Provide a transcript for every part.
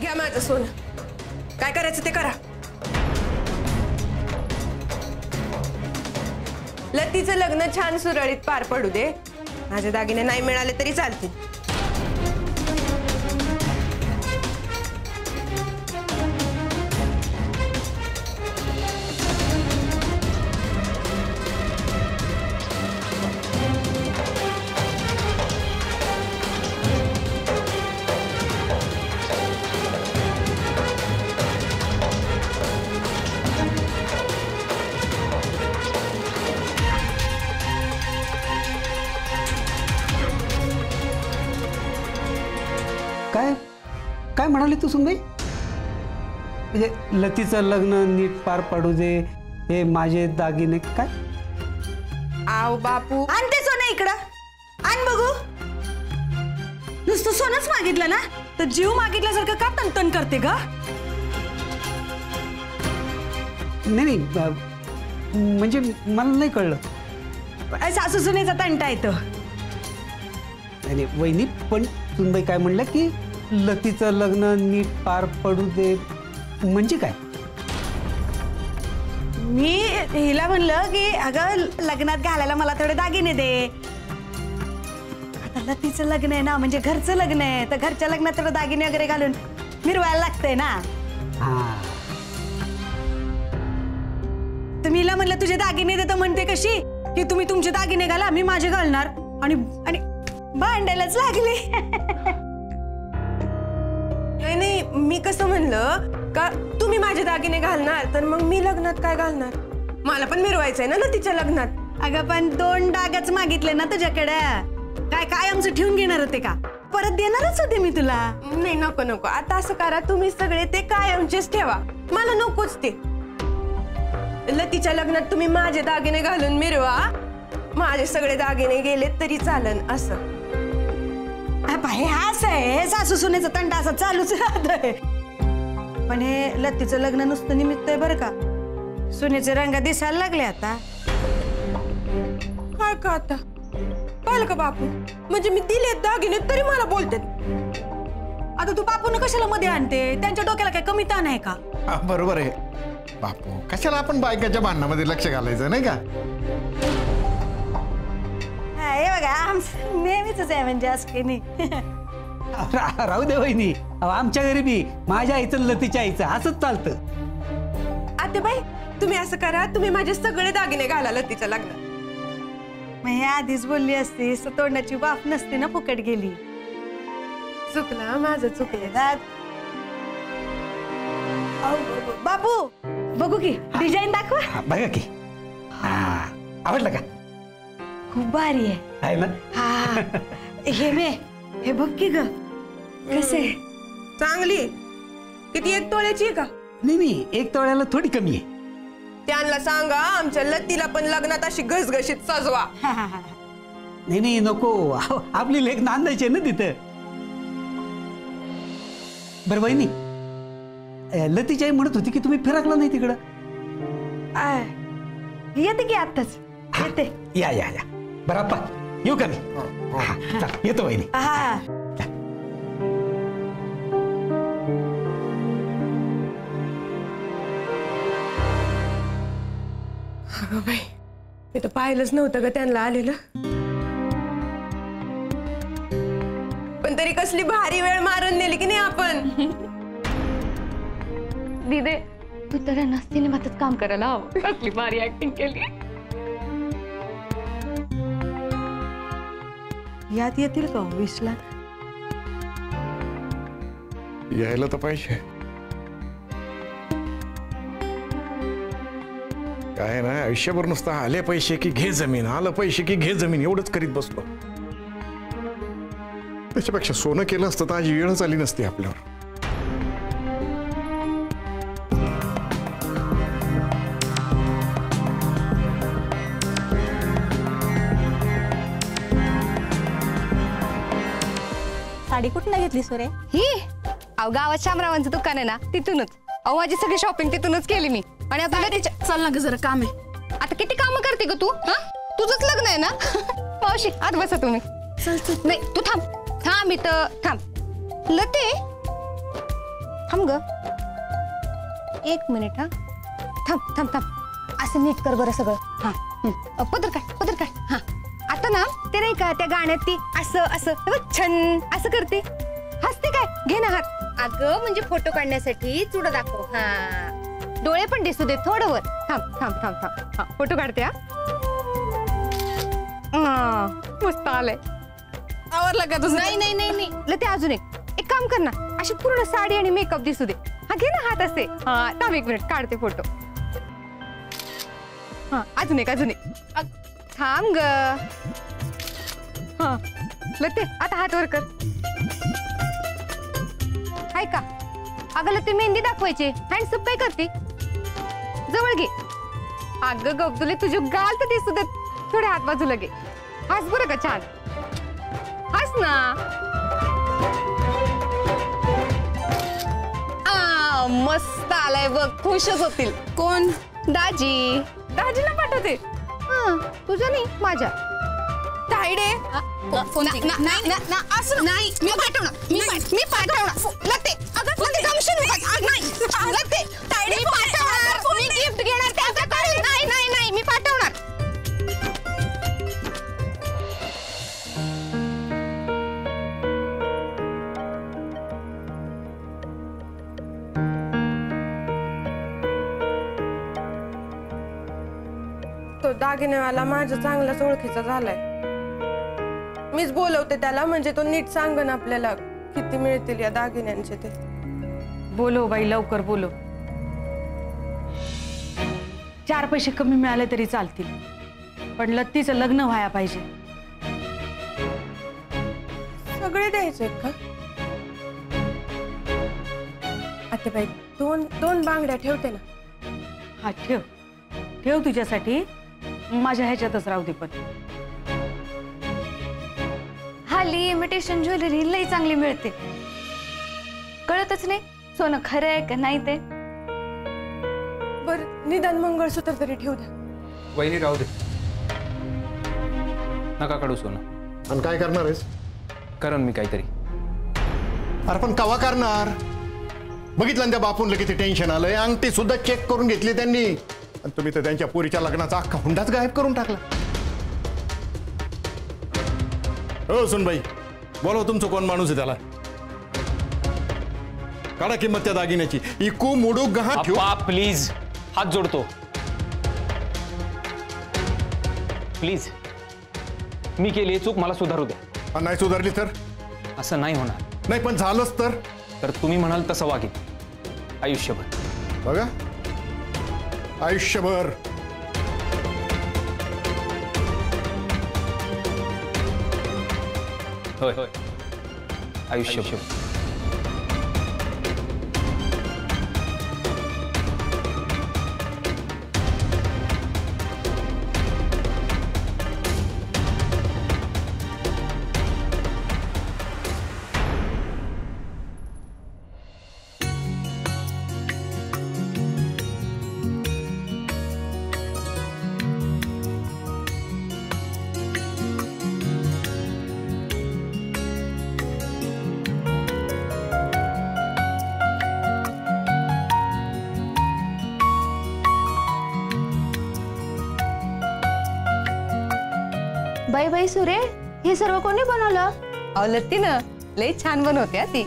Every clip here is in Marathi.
घ्या माझं सोनं, काय करायचं ते करा. लतीचं लग्न छान सुरळीत पार पडू दे. माझे दागिने नाही मिळाले तरी चालतील. काय म्हणाली तू सुनबाई? म्हणजे लतीचं लग्न नीट पार पडू दे, हे माझे दागिने काय? आव बापू, आण ते सोनं इकडं, आण बघू. नुसतं सोनंच मागितलं ना तर जीव मागितल्यासारखं का तनतन करते ग? नाही म्हणजे मला नाही कळलं. सासू सुनेचा तंटा येतो. नाही वहिनी, पण सुनबाई काय म्हणलं की लतीचं लग्न नीट पार पडू दे म्हणजे काय? मी हिला म्हणलं की अगं लग्नात घालायला मला थोडे दागिने दे. आता लतीचं लग्न आहे ना, म्हणजे घरचं लग्न आहे, तर घरच्या लग्नात थोडे दागिने वगैरे घालून मिरवायला लागतंय ना. तर मी हिला म्हणलं तुझे दागिने दे, तर म्हणते कशी की तुम्ही तुमचे दागिने घाला, मी माझे घालणार. आणि भांडायलाच लागले. नाही, मी कसं म्हणलं का तुम्ही माझे दागिने घालणार तर मग मी लग्नात काय घालणार? मला पण मिरवायचंय ना लतीच्या लग्नात. अगं पण 2 डागच मागितले ना तुझ्याकडे, काय काय आमचं ठेवून घेणार होते का? परत देणारच होते मी तुला. नाही, नको नको, आता असं करा, तुम्ही सगळे ते कायमचेच ठेवा, मला नकोच ते. लतीच्या लग्नात तुम्ही माझे दागिने घालून मिरवा, माझे सगळे दागिने गेले तरी चालन असं. हे असं आहे, सासू सुनेचा तंटा असा चालूच राहतोय. पण हे लतीचं लग्न नुसतं निमित्त आहे बरं का. सुनेचे रंग दिसायला लागले आता. काय का आता पाहिलं का बापू, म्हणजे मी दिले दागिने तरी मला बोलतात. आता तू बापून कशाला मध्ये आणते? त्यांच्या डोक्याला काय कमी ताण आहे का? बरोबर आहे बापू, कशाला आपण बायकाच्या भांडणामध्ये लक्ष घालायचं नाही का? हे बघा नेहमीच आहे, म्हणजे असं काही नाही. राहू दे वहिनी, आमच्या घरी बी माझ्या आईचं लतीच्या आईचं असंच चालतं. आतेबाई, तुम्ही असं करा, तुम्ही माझे सगळे दागिने घाला लतीच्या लग्नात. मग हे आधीच बोलली असतीस तर तोंडाची वाफ नसती ना फुकट गेली. चुकला माझं, चुकले. बापू बघू की डिझाईन दाखवा. बघा की, आवडलं का? खूप भारी आहे ना? हा हे बघ की ग, कसे चांगली. किती, 1 तोळ्याची आहे का? नाही 1 तोळ्याला थोडी कमी आहे. त्यांना सांगा आमच्या लतीला पण लग्नात अशी घसघशीत सजवा. नाही नको, आपली लेक नांदायची ना तिथं. बरं वहिनी, लतीची आई म्हणत होती की तुम्ही फिरकला नाही तिकडं. येते की आताच येते. या बरं आप्पा, येऊ का मी? येतो वहिनी. अगं बाई, मी तर पाहिलंच नव्हतं ग त्यांना आलेलं. पण तरी कसली भारी वेळ मारून नेली की नाही आपण. दीदे, तू तर सिनेमातच काम करायला हवं. कसली भारी ऍक्टिंग केली. यात येतील का 20 लाख? यायला तर पाहिजे. काय ना, आयुष्यभर नुसतं आले पैसे की घे जमीन, आलं पैसे की घे जमीन, एवढंच करीत बसलो. त्याच्यापेक्षा सोनं केलं असतं तर आज वेळच आली नसती आपल्यावर. साडी कुठून घेतली सोरे? ही गावात शामरावांचं दुकान आहे ना, तिथूनच. माझी सगळी शॉपिंग तिथूनच केली मी. आणि आता चल ना ग, जरा काम आहे. आता किती काम करते ग तू? तुझंच लग्न आहे ना? मावशी आत बसा तुम्ही. नाही तू थांब इथं थांब. लते थांब ग, 1 मिनिट. हा थांब असं नीट कर बरं सगळं. हा पदर काढ. हा आता ना ते नाही का त्या गाण्यात ती असं छन असं करते, हसते काय. घे ना हात. अगं म्हणजे फोटो काढण्यासाठी चुडा दाखव. हा डोळे पण दिसू दे थोडं वर. थांब. हा फोटो काढते. हा मस्त आलंय. आवरला का तुझं? नाही लते अजून एक काम कर ना, अशी पूर्ण साडी आणि मेकअप दिसू दे. हा घे ना हात असे. हा थांब 1 मिनिट काढते फोटो. हा अजून एक थांब ग. हा लते आता हात वर कर. हाय का? अगं लते मेहंदी दाखवायची. हँडसअप काय करते? जवळ घे. अगं गब्दुले तुझे गाल तर दिसू देत. थोडे हात बाजूला घे. हस बरं का छान. हस ना. मस्त आलाय बघ. खुशच होतील. कोण? दाजीला पाठवते. तुझ्या नाही माझ्या. तायडे असं नाही. मी पाठवणार लते. अगं लते जमशील नाही लते. तायडे मी पाठवणार. मी गिफ्ट घेणार त्याच्याकडे. नाही मी पाठवणार. तो दागिनेवाला माझ्या चांगलाच ओळखीचा झालाय. मीच बोलवते त्याला, म्हणजे तो नीट सांगन आपल्याला किती मिळतील या दागिन्यांचे ते. बोलो बाई लवकर बोलो. 4 पैसे कमी मिळाले तरी चालतील, पण लत्तीचं लग्न व्हायला पाहिजे. सगळे द्यायचे का? आता बाई 2 बांगड्या ठेवते ना. हा ठेव तुझ्यासाठी. माझ्या ह्याच्यातच राहू दे. पण हल्ली इमिटेशन ज्वेलरी लई चांगली मिळते. कळतच नाही सोनं खरं आहे का नाही ते. बरं निदान मंगळसूत्र तरी ठेवू द्या. वहिनी राहू दे, नका काढू सोनं. आणि काय करणार आहेस? करण मी काहीतरी. अरे पण कवा करणार? बघितलं ना त्या बापूंला किती टेन्शन आलंय. अंगठी सुद्धा चेक करून घेतली त्यांनी, आणि तुम्ही तर त्यांच्या पोरीच्या लग्नाचा अख्खा हुंडाच गायब करून टाकला. हो सुनबाई, बोलव तुमचं कोण माणूस आहे त्याला. काढा किंमत त्या दागिन्याची. इकू मुडू गहा ठेवू. प्लीज हात जोडतो. प्लीज मी केली चूक मला सुधारू द्या. नाही सुधारली तर? असं नाही होणार. नाही पण झालंच तर तुम्ही म्हणाल तसं वागेन आयुष्यभर. बघा आयुष्यभर. होय आयुष्यभर. बाई सुरे, हे सर्व कोणी बनवलं? लत्ती ना लय छान बनवते ती.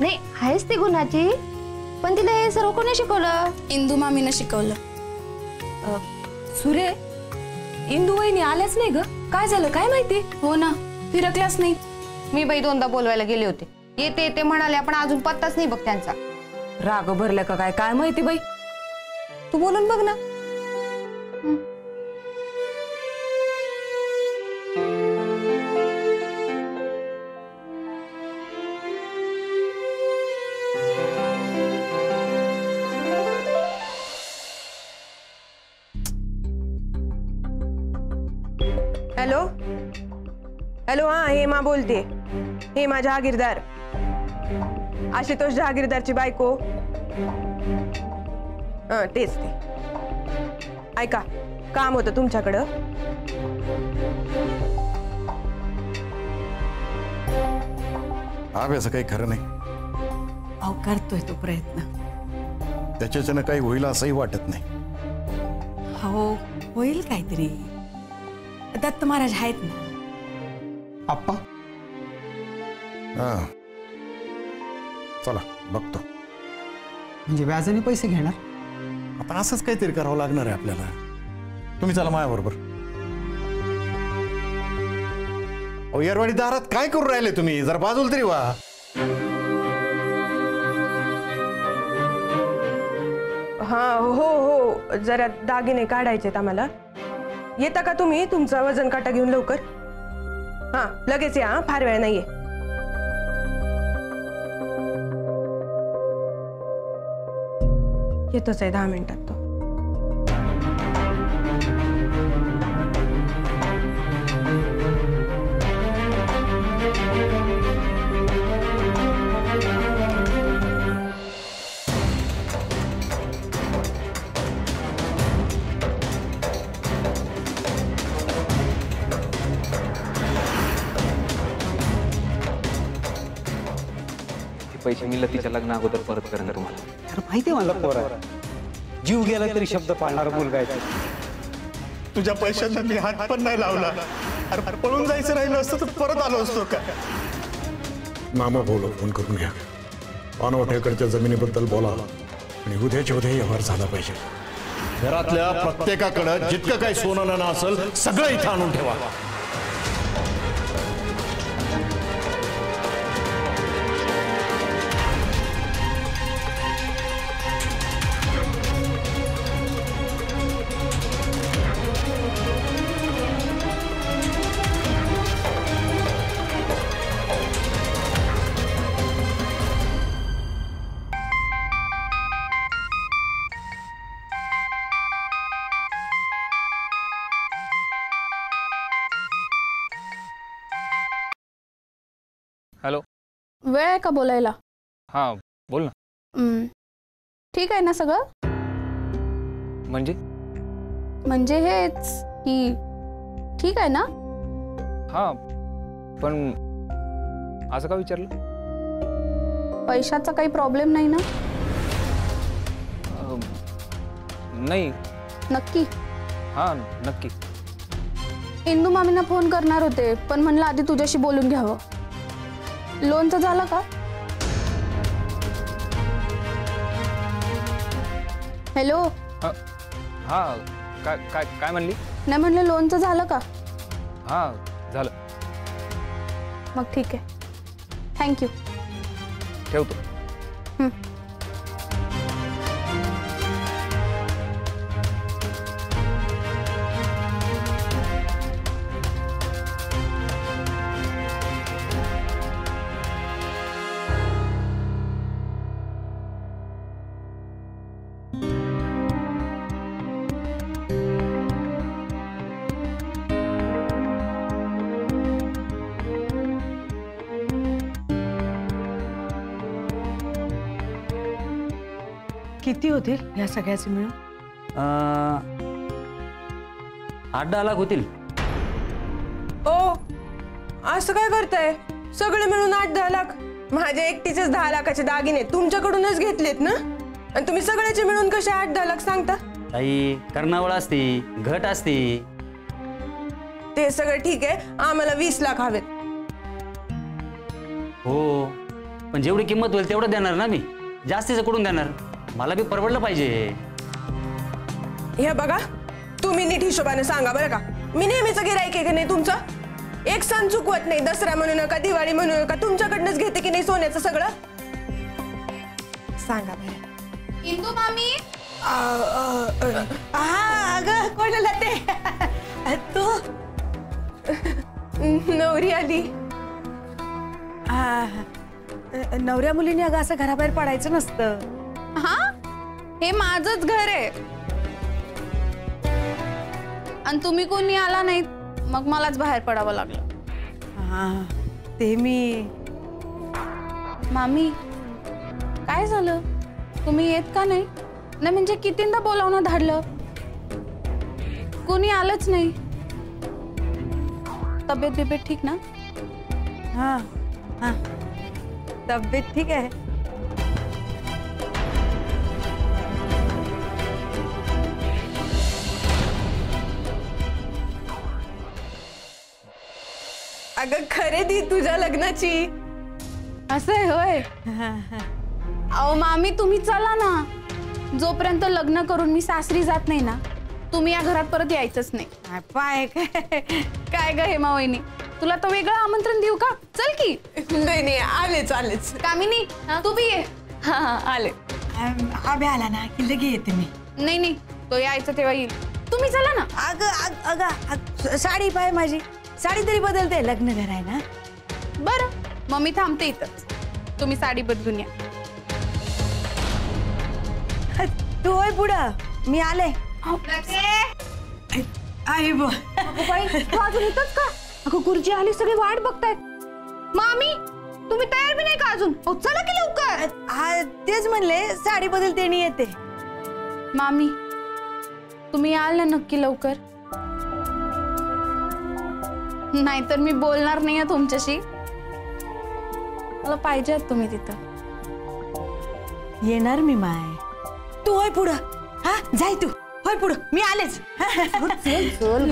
नाही आहेच ती गुणाची, पण तिला हे सर्व कोणी शिकवलं? इंदू मामीनं शिकवलं. सुरे, इंदू वहिनी आल्याच नाही ग. काय झालं काय माहिती? हो ना, फिरकल्याच नाही. मी बाई 2दा बोलवायला गेले होते. येते म्हणाले, पण अजून पत्ताच नाही बघ त्यांचा. राग भरला का काय माहिती बाई. तू बोलून बघ ना. हॅलो हा हेमा बोलते. हेमा जहागीरदार, आशुतोष जहागीरदारची बायको. तेच ते. ऐका, काम होतं तुमच्याकडं. अभ्यास काही खरं नाही. अहो करतोय तो प्रयत्न. त्याच्याच्यानं काही होईल असंही वाटत नाही. हो होईल काहीतरी. दत्त महाराज आहेत ना. आप्पा हा चला बघतो. म्हणजे व्याजाने पैसे घेणार? आता असंच काहीतरी करावं लागणार आहे आपल्याला. तुम्ही चला माझ्याबरोबर. ओ येरवाडी दारात काय करू राहिले तुम्ही? जरा बाजूला तरी वा. हा हो हो जरा दागिने काढायचेत आम्हाला. येता का तुम्ही? तुमचा वजन काटा घेऊन लवकर. हा लगेच या. फार वेळ नाहीये. येतोच आहे 10 मिनिटात तो. पैसे मी लतीच्या लग्ना अगोदर परत करेन तुम्हाला. तर माहिती आहे मला पोरा, जीव गेला तरी शब्द पाळणारा मुलगा आहे. तुझ्या पैशांना मी हात पण नाही लावला. अरे पळून जायचं राहिलं असतं तर परत आलो असतो का? मामा बोलो, फोन करून घ्या. पानवठ्याकडच्या जमिनीबद्दल बोला आणि उद्याच्या उद्या व्यवहार झाला पाहिजे. घरातल्या प्रत्येकाकडं जितकं काही सोनं नाणं असेल सगळं इथं आणून ठेवा. हॅलो. वेळ आहे का बोलायला? हा बोल ना. ठीक आहे ना सगळं? म्हणजे हेच की ठीक आहे ना? हा पण असं का विचारलं? पैशाचा काही प्रॉब्लेम नाही ना? नाही. नक्की? हा नक्की. इंदू मामींना फोन करणार होते पण म्हणलं आधी तुझ्याशी बोलून घ्यावं. लोनचं झालं का? हॅलो. हा काय काय काय म्हणली? नाही म्हणलं लोनचं झालं का? हा झालं. मग ठीक आहे. थँक्यू. ठेवतो. किती होतील या सगळ्याचे मिळून? 8-10 लाख होतील. ओ असं काय करताय? सगळे मिळून 8-10 लाख? माझ्या एकटीचेच 10 लाखाचे दागिने तुमच्याकडूनच घेतलेत ना? आणि तुम्ही सगळ्याचे मिळून कसे 8-10 लाख सांगता? ताई कर्णावळ असते, घट असते. ते सगळं ठीक आहे. आम्हाला 20 लाख हवेत. हो पण जेवढी किंमत होईल तेवढं देणार ना मी. जास्तीचं कुठून देणार? मला बी परवडलं पाहिजे. हे बघा तुम्ही नीट हिशोबाने सांगा बरं का. मी नेहमीचं गिराईक आहे की नाही तुमचं? एक सण चुकवत नाही. दसरा म्हणू नका, दिवाळी म्हणू नका. तुमच्याकडनंच घेते की नाही सोन्याचं सगळं? सांगा बरं. इंदू मामी. हा अगं कोणाला ते तू नवरी आली. नवऱ्या मुलीने अगं असं घराबाहेर पडायचं नसतं. हा हे माझंच घर आहे आणि तुम्ही कोणी आला नाहीत मग मलाच बाहेर पडावं लागलं. हा ते मी. मामी काय झालं? तुम्ही येत का नाही? नाही म्हणजे कितींदा बोलावणं धाडलं, कोणी आलंच नाही. तब्येत बिब्येत ठीक ना? हा हा तब्येत ठीक आहे? अगं खरेदी तुझ्या लग्नाची. असं आहे होय. अहो मामी तुम्ही चला ना. जोपर्यंत लग्न करून मी सासरी जात नाही ना, तुम्ही या घरात परत यायचंच नाही. पाय काय काय ग हेमा वहिनी, तुला तर वेगळं आमंत्रण देऊ का? चल की. नाही नाही, आलेच. कामिनी तू बी ये. हा आले. आबे आला ना की लगे येते मी. नाही तो यायचं तेव्हा येईल. तुम्ही चला ना. अगं साडी पाय माझी. साडी तरी बदलते, लग्न घर आहे ना. बरं मग मी थांबते इथंच. तुम्ही साडी बदलून या. तू होय पुढं, मी आले. आई बो तू अजून इथंच का? अगं गुरुजी आली, सगळे वाट बघतायत. मामी तुम्ही तयार बी नाही का अजून? चला की लवकर. तेच म्हणले साडी बदलते आणि येते. मामी तुम्ही याल ना नक्की लवकर? नाहीतर मी बोलणार नाही तुमच्याशी. मला पाहिजे तुम्ही तिथं. येणार मी माय. तू होय पुढं. हा जाय तू. होय पुढं, मी आलेच. चल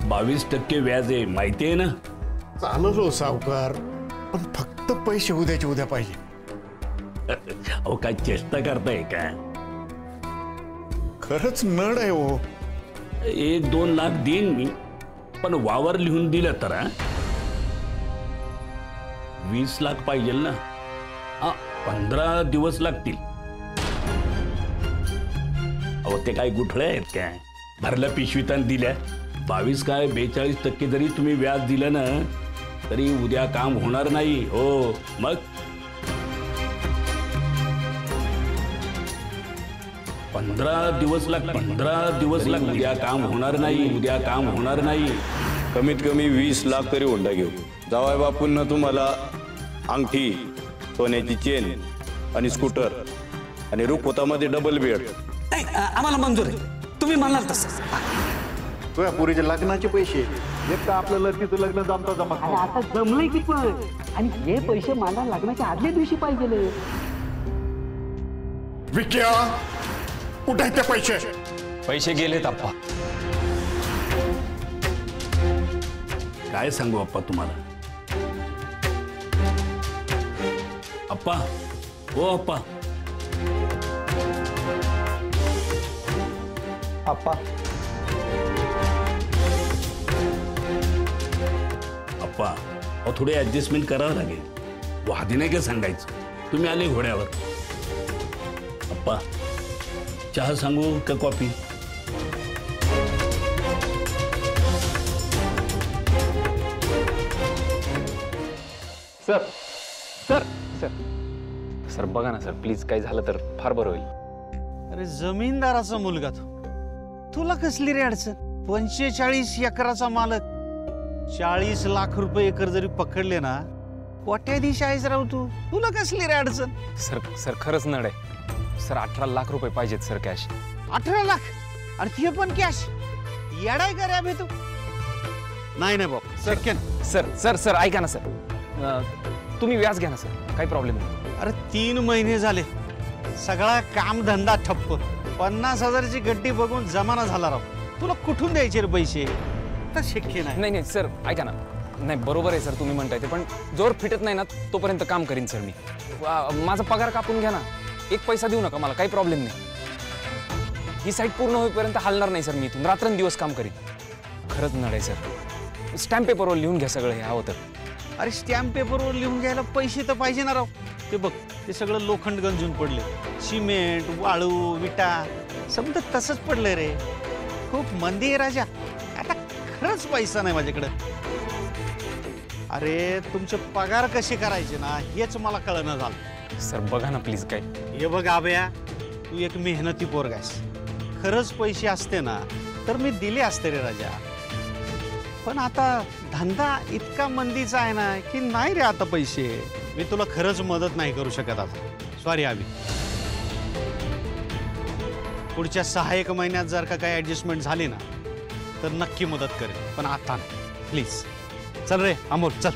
बावीस 22% व्याज आहे, माहिती आहे ना? चाललो हो सावकार, पण फक्त पैसे उद्याच्या उद्या पाहिजे. अहो काय चेष्टा करताय का? खरंच नड आहे हो. 1-2 लाख देईन मी, पण वावर लिहून दिलं तर 20 लाख पाहिजे ना. 15 दिवस लागतील. अहो ते काय गुठळे आहेत काय? भरल्या पिशवीतान दिल्या. 22 काय 42% जरी तुम्ही व्याज दिलं ना, तरी उद्या काम होणार नाही हो. मग 15 दिवस लाग उद्या काम होणार नाही. कमीत कमी 20 लाख तरी हुंडा घेऊ. जावाय बापूंना तुम्हाला अंगठी, सोन्याची चेन आणि स्कूटर आणि रुखवतामध्ये डबल बेड. आम्हाला मंजूर आहे, तुम्ही म्हणाल तसं. तुझ्या पुरीच्या लग्नाचे पैसे एक तर आपलं लग्नाचं लग्न जमता आता जमलंय की पण, आणि हे पैसे मला लग्नाच्या आदल्या दिवशी पाहिजे. विक्या कुठे ते पैसे? पैसे गेलेत आप्पा. काय सांगू अप्पा तुम्हाला? अप्पा हो अप्पा. अप्पा अप्पा अहो थोडी ऍडजस्टमेंट करावं लागेल. वादी नाही का सांगायचं? तुम्ही आले घोड्यावर. अप्पा चहा सांगू का coffee? Sir sir sir sir बघा ना सर, प्लीज काय झालं तर फार बरं होईल. अरे जमीनदाराचा मुलगा तुला कसली रे अडचण? 45 एकराचा मालक. 40 लाख रुपये एकर जरी पकडले ना, कोट्याधीश आहेस राव तू. तुला कसली रे अडचण? सर सर खरंच नड आहे सर. 18 लाख रुपये पाहिजेत सर कॅश. 18 लाख? आणि ते पण कॅश? येडाय का रे अभि तू? नाही नाही बाबा सर. सर सर सर ऐका ना सर, तुम्ही व्याज घ्या ना सर, काही प्रॉब्लेम नाही. अरे 3 महिने झाले, सगळा कामधंदा ठप्प. 50,000ची गड्डी बघून जमाना झाला राव. तुला कुठून द्यायचे रे पैसे? तर शक्य नाही. नाही नाही सर ऐका ना. नाही बरोबर आहे सर तुम्ही म्हणताय ते, पण जोर फिटत नाही ना तोपर्यंत काम करीन सर मी. माझा पगार कापून घ्या ना, 1 पैसा देऊ नका मला, काही प्रॉब्लेम नाही. ही साईट पूर्ण होईपर्यंत हलणार नाही सर मी इथून. रात्रंदिवस काम करीन. खरंच नड आहे सर. स्टॅम्प पेपरवर लिहून घ्या सगळं हे हवं तर. अरे स्टॅम्प पेपरवर लिहून घ्यायला पैसे तर पाहिजे ना राव. ते बघ ते सगळं लोखंड गंजून पडले. सिमेंट, वाळू, विटा समजा तसंच पडलंय रे. खूप मंदी आहे राजा. आता खरंच पैसा नाही माझ्याकडे. अरे तुमचे पगार कसे करायचे ना हेच मला कळणं झालं. सर बघा ना प्लीज काय. हे बघ आबया, तू एक मेहनती पोरगा आहेस. खरंच पैसे असते ना तर मी दिले असते रे राजा. पण आता धंदा इतका मंदीचा आहे ना की नाही रे आता पैसे. मी तुला खरंच मदत नाही करू शकत आता. सॉरी आबी. पुढच्या 6-1 महिन्यात जर का काही ऍडजस्टमेंट झाली ना तर नक्की मदत करेल, पण आता नाही प्लीज. चल रे अमोल चल.